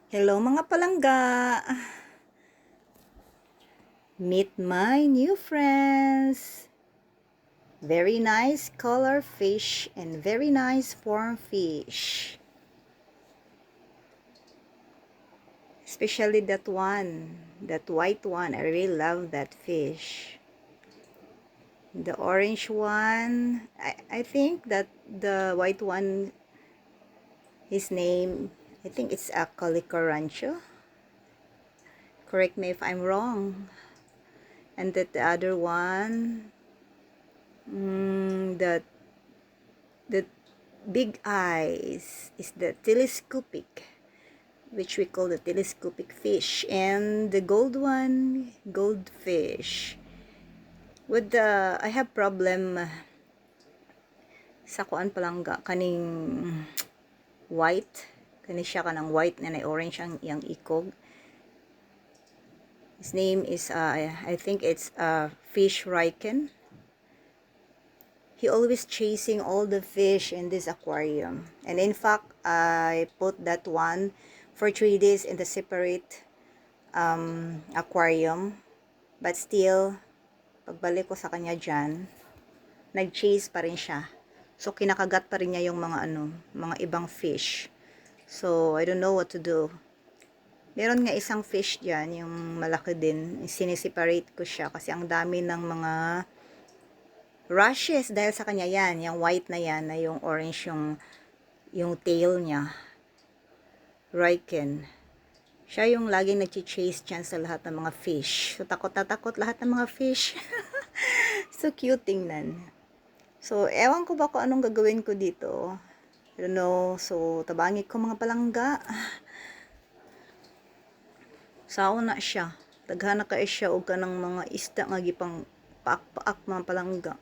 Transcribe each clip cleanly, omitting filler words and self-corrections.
Hello mga palangga! Meet my new friends! Very nice color fish and very nice form fish. Especially that one, that white one. I really love that fish. The orange one, I think that the white one, his name, I think it's a Calico Rancho. Correct me if I'm wrong. And that the other one, the big eyes is the telescopic, which we call the telescopic fish, and the gold one, goldfish. With the I have problem sa kuan palangga kaning white, kani siya kanang white na orange ang iyang ikog. His name is I think it's fish Riken. He always chasing all the fish in this aquarium. And in fact, I put that one for 3 days in the separate aquarium. But still, pagbalik ko sa kanya dyan, nag-chase pa rin siya. So, kinakagat pa rin niya yung mga ibang fish. So, I don't know what to do. Meron nga isang fish dyan, yung malaki din. Sineseparate ko siya kasi ang dami ng mga rashes dahil sa kanya yan, yung white na yan, na yung orange yung tail niya. Riken. Siya yung laging nag-chase dyan sa lahat ng mga fish. So, takot na takot lahat ng mga fish. So, cute tingnan. So, ewan ko ba kung anong gagawin ko dito. I don't know. So, tabangi ko mga palangga. Sao na siya. Daghana ka siya o ka ng mga isda nga gipang paak-paak mga palangga.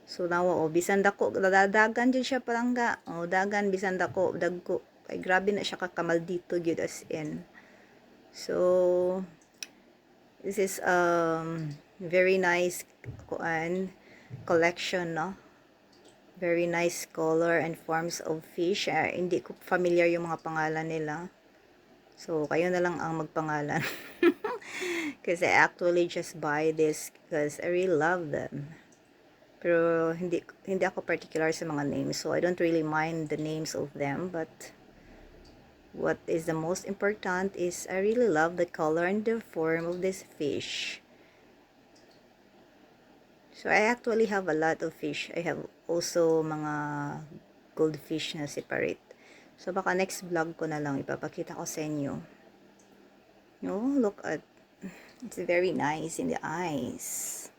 So nawa bisan dako dadagan jud siya palangga. Dagan bisan dako dagko. Ay grabe na siya kakamal dito gyud as in. So this is very nice collection, no? Very nice color and forms of fish. Hindi ko familiar yung mga pangalan nila. So kayo na lang ang magpangalan. Because I actually just buy this because I really love them. Pero hindi ako particular sa mga names, so I don't really mind the names of them, but what is the most important is I really love the color and the form of this fish. So I actually have a lot of fish. I have also mga goldfish na separate. So baka next vlog ko na lang ipapakita ko sa inyo. No, look at, it's very nice in the eyes.